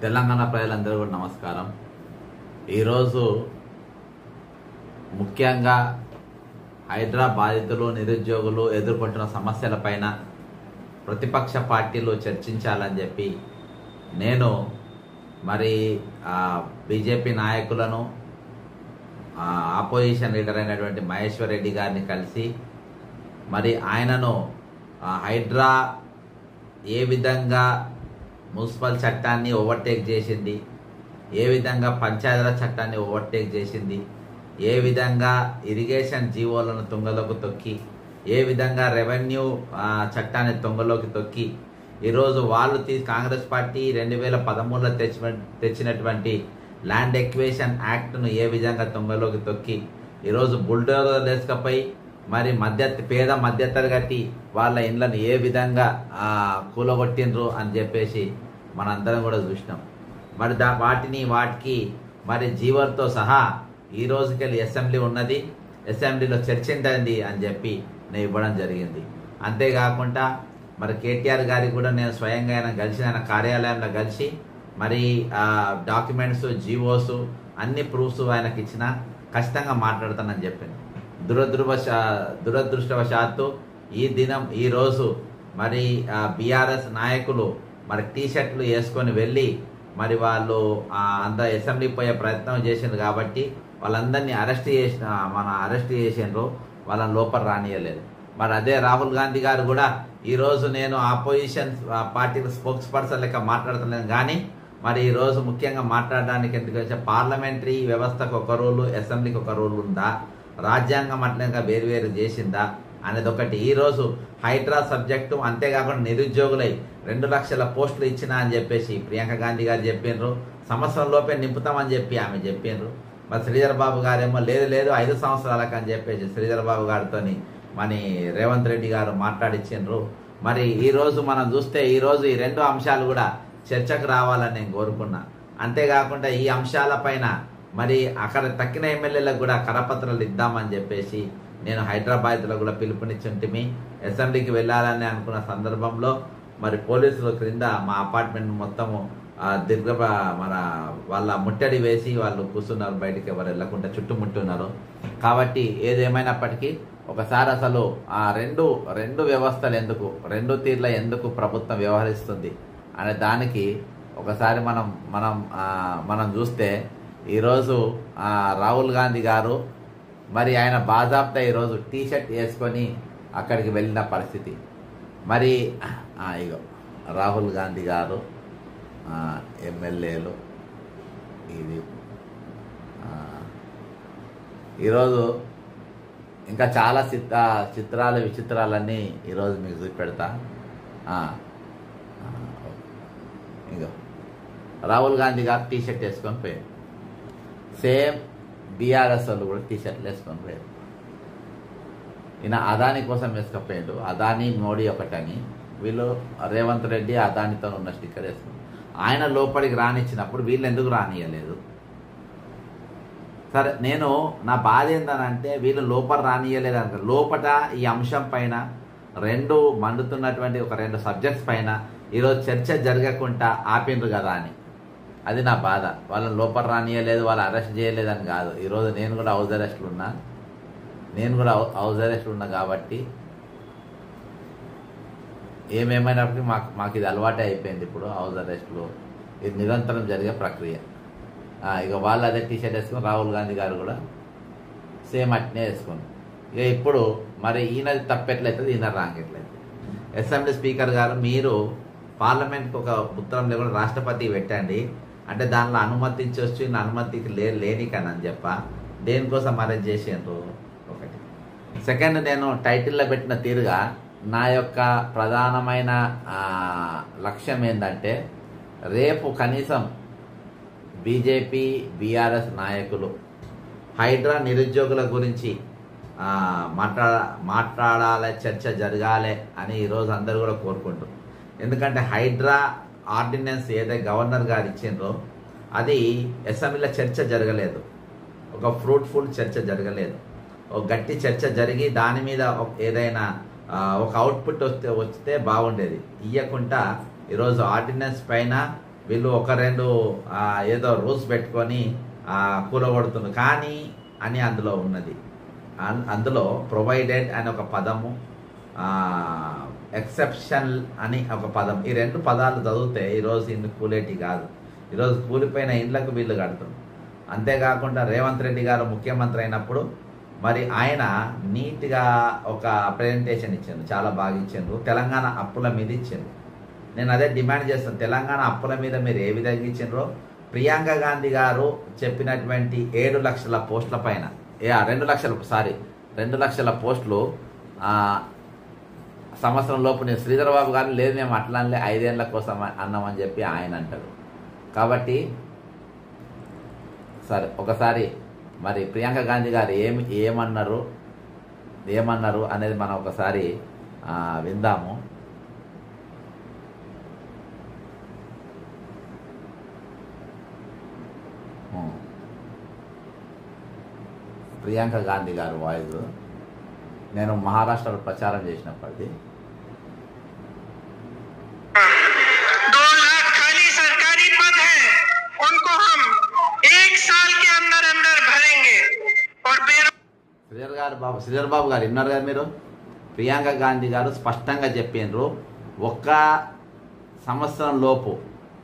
తెలంగాణ ప్రజలందరూ కూడా నమస్కారం. ఈరోజు ముఖ్యంగా హైడ్రా బాధితులు నిరుద్యోగులు ఎదుర్కొంటున్న సమస్యలపైన ప్రతిపక్ష పార్టీలు చర్చించాలని చెప్పి నేను బీజేపీ నాయకులను ఆపోజిషన్ లీడర్ అయినటువంటి మహేశ్వర్ రెడ్డి గారిని కలిసి ఆయనను హైడ్రా ఏ విధంగా మున్సిపల్ చట్టాన్ని ఓవర్టేక్ చేసింది, ఏ విధంగా పంచాయతీరాజ్ చట్టాన్ని ఓవర్టేక్ చేసింది, ఏ విధంగా ఇరిగేషన్ జీవోలను తుంగలోకి తొక్కి, ఏ విధంగా రెవెన్యూ చట్టాన్ని తుంగలోకి తొక్కి ఈరోజు వాళ్ళు కాంగ్రెస్ పార్టీ 2013లో తెచ్చినటువంటి ల్యాండ్ ఎక్వేషన్ యాక్ట్ను ఏ విధంగా తుంగలోకి తొక్కి ఈరోజు బుల్డోజర్ వేసుకపోయి పేద మధ్యతరగతి వాళ్ళ ఇండ్లను ఏ విధంగా కూలగొట్టిండ్రు అని చెప్పేసి మనందరం కూడా చూసినాం. వాటికి జీవోలతో సహా ఈ రోజుకెళ్ళి అసెంబ్లీ ఉన్నది, అసెంబ్లీలో చర్చించండి అని చెప్పి నేను ఇవ్వడం జరిగింది. అంతేకాకుండా కేటీఆర్ గారికి కూడా నేను స్వయంగా ఆయన కార్యాలయంలో కలిసి డాక్యుమెంట్స్ జీవోస్ అన్ని ప్రూఫ్స్ ఆయనకి ఇచ్చిన ఖచ్చితంగా మాట్లాడతానని చెప్పింది. దురదృష్టవశాత్తు ఈ రోజు బీఆర్ఎస్ నాయకులు టీ-షర్ట్లు వేసుకొని వెళ్ళి వాళ్ళు అందరూ అసెంబ్లీ పోయే ప్రయత్నం చేసిండ్రు కాబట్టి వాళ్ళందరినీ అరెస్ట్ చేసిండ్రు, వాళ్ళని లోపల రానియలేదు. అదే రాహుల్ గాంధీ గారు కూడా ఈరోజు నేను ఆపోజిషన్ పార్టీకి స్పోక్స్ పర్సన్ లెక్క మాట్లాడుతున్నాను, కానీ ఈరోజు ముఖ్యంగా మాట్లాడడానికి ఎందుకంటే పార్లమెంటరీ వ్యవస్థకు ఒక రూలు, అసెంబ్లీకి ఒక రూల్ ఉందా, రాజ్యాంగం అట్లా వేరు చేసిందా అనేది ఒకటి. ఈరోజు హైడ్రా సబ్జెక్టు, అంతేకాకుండా నిరుద్యోగులై 2 లక్షల పోస్టులు ఇచ్చినా అని చెప్పేసి ప్రియాంక గాంధీ గారు చెప్పిండ్రు. సంవత్సరం లోపే నింపుతామని చెప్పి ఆమె చెప్పిండ్రు. శ్రీధర్ బాబు గారేమో లేదు 5 సంవత్సరాలకు అని చెప్పేసి శ్రీధర్ బాబు గారితో రేవంత్ రెడ్డి గారు మాట్లాడిచ్చిండ్రు. ఈరోజు మనం చూస్తే ఈరోజు ఈ 2 అంశాలు కూడా చర్చకు రావాలని నేను కోరుకున్నా. అంతేకాకుండా ఈ అంశాలపైన అక్కడ తక్కిన ఎమ్మెల్యేలకు కూడా కరపత్రాలు ఇద్దామని చెప్పేసి నేను హైదరాబాద్లో కూడా పిలుపునిచ్చుంటిమి. అసెంబ్లీకి వెళ్ళాలని అనుకున్న సందర్భంలో పోలీసులు క్రింద మా అపార్ట్మెంట్ మొత్తము వాళ్ళ ముట్టడి వేసి వాళ్ళు కూర్చున్నారు, బయటికి ఎవరు వెళ్ళకుండా చుట్టుముట్టున్నారు. కాబట్టి ఏదేమైనప్పటికీ ఒకసారి అసలు ఆ రెండు వ్యవస్థలు ఎందుకు, 2 తీర్ల ఎందుకు ప్రభుత్వం వ్యవహరిస్తుంది అనే దానికి ఒకసారి మనం చూస్తే ఈరోజు రాహుల్ గాంధీ గారు ఆయన బాజాబ్తా ఈరోజు టీ-షర్ట్ వేసుకొని అక్కడికి వెళ్ళిన పరిస్థితి. ఇగో రాహుల్ గాంధీ గారు ఎమ్మెల్యేలు ఇది ఈరోజు ఇంకా చాలా విచిత్రాలన్నీ ఈరోజు మీకు చూపెడతా. ఇగో రాహుల్ గాంధీ గారు టీ-షర్ట్ వేసుకొని పోయారు. సేమ్ బీఆర్ఎస్ వాళ్ళు కూడా టీ-షర్ట్లు వేసుకొని పోయారు. ఈయన అదాని కోసం వేసుకపోయాడు, అదాని మోడీ ఒకటని. వీళ్ళు రేవంత్ రెడ్డి అదానితో ఉన్న స్టిక్కర్ వేసుకున్నారు. ఆయన లోపలికి రానిచ్చినప్పుడు వీళ్ళు ఎందుకు రానియలేదు? సరే, నా బాధ ఏంటనంటే వీళ్ళు లోపల రానియలేదు అనుకో, లోపల ఈ అంశం పైన 2 మండుతున్నటువంటి ఒక 2 సబ్జెక్ట్స్ పైన ఈరోజు చర్చ జరగకుండా ఆపిండ్రు కదా అని, అది నా బాధ. వాళ్ళని లోపల రానియలేదు, వాళ్ళు అరెస్ట్ చేయలేదని కాదు. ఈరోజు నేను కూడా హౌస్ అరెస్ట్లు ఉన్నా కాబట్టి ఏమేమైనప్పటికీ మాకు ఇది అలవాటే అయిపోయింది. ఇప్పుడు హౌస్ అరెస్ట్లు ఇది నిరంతరం జరిగే ప్రక్రియ. ఇక వాళ్ళు అదే టీ-షర్ట్ వేసుకొని రాహుల్ గాంధీ గారు కూడా సేమ్ అట్నే వేసుకొని ఇప్పుడు ఈయనది తప్పెట్లయితుంది, ఈయన రాంగ్ ఎట్లయితుంది. అసెంబ్లీ స్పీకర్ గారు, మీరు పార్లమెంట్కి ఒక ఉత్తరం లేకుండా రాష్ట్రపతికి పెట్టండి అంటే దానిలో అనుమతించవచ్చు, ఈయన అనుమతికి లేనికని అని దేనికోసం అరెస్ట్ చేసిండ్రు ఒకటి. సెకండ్, నేను టైటిల్లో పెట్టిన తీరుగా నా యొక్క ప్రధానమైన లక్ష్యం ఏంటంటే రేపు కనీసం బీజేపీ బీఆర్ఎస్ నాయకులు హైడ్రా నిరుద్యోగుల గురించి మాట్లాడాలి, చర్చ జరగాలి అని ఈరోజు అందరూ కూడా కోరుకుంటారు. ఎందుకంటే హైడ్రా ఆర్డినెన్స్ ఏదైతే గవర్నర్ గారు ఇచ్చిండ్రో అది అసెంబ్లీలో చర్చ జరగలేదు, ఒక ఫ్రూట్ఫుల్ చర్చ జరగలేదు. ఒక గట్టి చర్చ జరిగి దాని మీద ఏదైనా ఒక అవుట్పుట్ వస్తే బాగుండేది. ఇయ్యకుండా ఈరోజు ఆర్డినెన్స్ పైన వీళ్ళు ఒక రెండు ఏదో రూల్స్ పెట్టుకొని కూలగొడుతున్నారు కానీ అని అందులో ఉన్నది. అందులో ప్రొవైడెడ్ అని ఒక పదము, ఎక్సెప్షన్ అని ఒక పదం, ఈ రెండు పదాలు చదివితే ఈరోజు ఇన్ని కూలేటి కాదు. ఈరోజు కూలిపోయిన ఇండ్లకు వీళ్ళు కడుతున్నారు. అంతేకాకుండా రేవంత్ రెడ్డి గారు ముఖ్యమంత్రి అయినప్పుడు మరి ఆయన నీట్గా ఒక ప్రెజెంటేషన్ ఇచ్చారు, చాలా బాగా ఇచ్చారు. తెలంగాణ అప్పుల మీద ఇచ్చారు. నేను అదే డిమాండ్ చేస్తాను, తెలంగాణ అప్పుల మీద మీరు ఏ విధంగా ఇచ్చిండ్రో ప్రియాంక గాంధీ గారు చెప్పినటువంటి 7 లక్షల పోస్టుల పైన 2 లక్షల పోస్టులు సంవత్సరం లోపు నేను శ్రీధర్ బాబు గారు లేదు మేము అట్లానే 5 ఏళ్ల కోసం అన్నామని చెప్పి ఆయన అంటారు. కాబట్టి సరే ఒకసారి మరి ప్రియాంక గాంధీ గారు ఏమన్నారు అనేది మనం ఒకసారి విందాము. ప్రియాంక గాంధీ గారు వాయిస్ నేను మహారాష్ట్రలో ప్రచారం చేసినప్పటికీ 2 लाख खाली सरकारी पद है, उनको हम 1 साल के अंदर अंदर भरेंगे। और శ్రీధర్ బాబు గారు విన్నారు కదా మీరు, ప్రియాంక గాంధీ గారు స్పష్టంగా చెప్పినారు, ఒక్క సంవత్సరం లోపు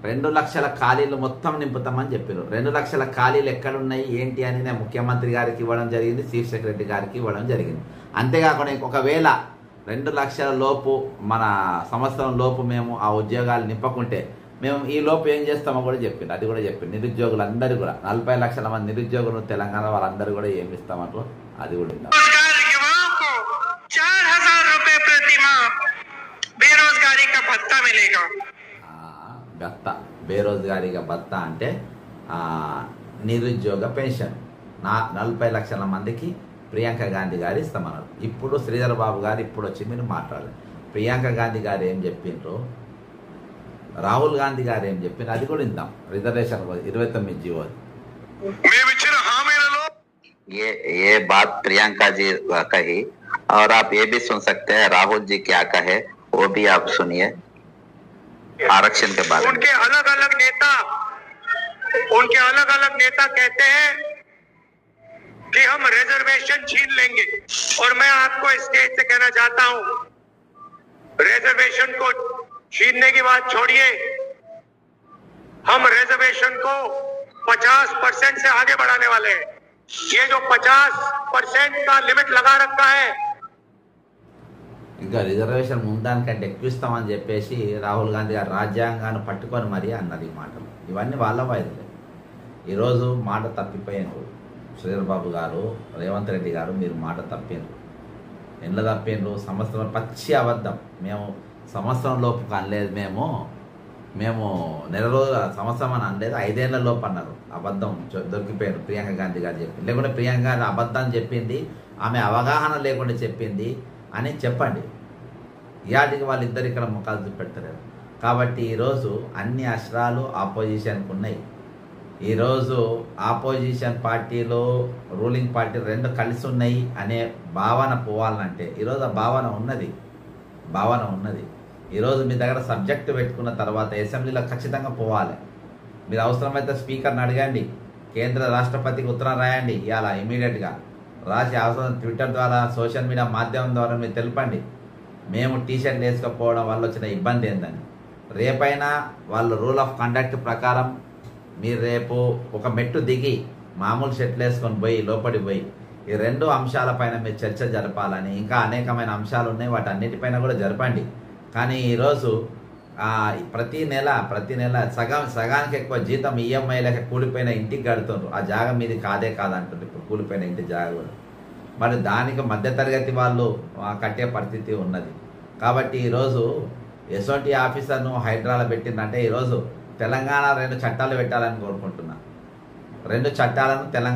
2 లక్షల ఖాళీలు మొత్తం నింపుతామని చెప్పారు. 2 లక్షల ఖాళీలు ఎక్కడున్నాయి ఏంటి అని నేను ముఖ్యమంత్రి గారికి ఇవ్వడం జరిగింది, చీఫ్ సెక్రటరీ గారికి ఇవ్వడం జరిగింది. అంతేకాకుండా ఒకవేళ 2 లక్షల లోపు మన సంవత్సరం లోపు మేము ఆ ఉద్యోగాలు నింపకుంటే మేము ఈ లోపు ఏం చేస్తామో కూడా చెప్పింది. అది కూడా చెప్పింది. నిరుద్యోగులు అందరూ కూడా 40 లక్షల మంది నిరుద్యోగులు తెలంగాణ వాళ్ళందరూ కూడా ఏమి ఇస్తామంటారు అది కూడా విన్నాం. 4000 रुपए प्रति माह बेरोजगारी का भत्ता मिलेगा. బేరోజ్గారీ భత్తా అంటే నిరుద్యోగ పెన్షన్ 40 లక్షల మందికి ప్రియాంక గాంధీ గారు ఇస్తామన్నారు. ఇప్పుడు శ్రీధర్ బాబు గారు ఇప్పుడు వచ్చి మీరు మాట్లాడాలి. ప్రియాంక గాంధీ గారు ఏం చెప్పిండ్రు, రాహుల్ గాంధీ గారు ఏం చెప్పిండ్రు అది కూడా ఇందాం. రిజర్వేషన్ 29 జీవో ये बात प्रियंका जी कही और आप ये भी सुन सकते हैं राहुल जी क्या कहे, वो भी आप सुनिए आरक्षण के बारे में। उनके अलग अलग नेता कहते हैं कि हम रिजर्वेशन छीन लेंगे, और मैं आपको स्टेज से कहना चाहता हूं, रिजर्वेशन को छीनने की बात छोड़िए, हम रिजर्वेशन को 50% से आगे बढ़ाने वाले हैं। ये जो 50% का लिमिट लगा रखा है, ఇంకా రిజర్వేషన్ ముందానికంటే ఎక్కువ ఇస్తామని చెప్పేసి రాహుల్ గాంధీ గారు రాజ్యాంగాన్ని పట్టుకొని మరీ అన్నారు ఈ మాటలు. ఇవన్నీ వాళ్ళ వాయిదలే. ఈరోజు మాట తప్పిపోయినారు శ్రీధర్ బాబు గారు, రేవంత్ రెడ్డి గారు, మీరు మాట తప్పినారు. ఎండ్ల తప్పినారు, సంవత్సరం పచ్చి అబద్ధం. మేము సంవత్సరం లోపు అనలేదు, మేము నెల రోజుల సంవత్సరం అని అనలేదు, 5 ఏళ్ల లోపు అన్నారు. అబద్ధం దొరికిపోయారు ప్రియాంక గాంధీ గారు చెప్పింది. లేకుంటే ప్రియాంక గారు అబద్ధం చెప్పింది, ఆమె అవగాహన లేకుండా చెప్పింది అని చెప్పండి. ఇయాటికి వాళ్ళిద్దరు ఇక్కడ ముఖాలు చూపెడతారు. కాబట్టి ఈరోజు అన్ని అస్త్రాలు ఆపోజిషన్కి ఉన్నాయి. ఈరోజు ఆపోజిషన్ పార్టీలు రూలింగ్ పార్టీ 2 కలిసి ఉన్నాయి అనే భావన పోవాలంటే ఈరోజు ఆ భావన ఉన్నది. ఈరోజు మీ దగ్గర సబ్జెక్టు పెట్టుకున్న తర్వాత అసెంబ్లీలో ఖచ్చితంగా పోవాలి. మీరు అవసరమైతే స్పీకర్ని అడగండి, కేంద్ర రాష్ట్రపతికి ఉత్తరం రాయండి, ఇవాళ ఇమీడియట్గా రాసి అవసరం ట్విట్టర్ ద్వారా సోషల్ మీడియా మాధ్యమం ద్వారా మీరు తెలపండి మేము టీషర్ట్ వేసుకోకపోవడం వల్ల వచ్చిన ఇబ్బంది ఏందని. రేపైనా వాళ్ళు రూల్ ఆఫ్ కండక్ట్ ప్రకారం మీరు రేపు ఒక మెట్టు దిగి మామూలు షర్ట్లు వేసుకొని పోయి లోపలికి పోయి ఈ 2 అంశాలపైన మీరు చర్చ జరపాలని, ఇంకా అనేకమైన అంశాలు ఉన్నాయి, వాటి అన్నిటిపైన కూడా జరపండి. కానీ ఈరోజు ప్రతి నెల సగానికి ఎక్కువ జీతం ఈఎంఐలకి కూలిపోయిన ఇంటికి కడుతుండ్రు. ఆ జాగా మీది కాదంటుంది ఇప్పుడు కూలిపోయిన ఇంటి జాగా కూడా. మరి దానికి మధ్యతరగతి వాళ్ళు కట్టే పరిస్థితి ఉన్నది. కాబట్టి ఈరోజు ఎస్ఓటీ ఆఫీసర్ను హైడ్రాలో పెట్టిందంటే ఈరోజు తెలంగాణ 2 చట్టాలు పెట్టాలని కోరుకుంటున్నా. 2 చట్టాలను తెలంగాణ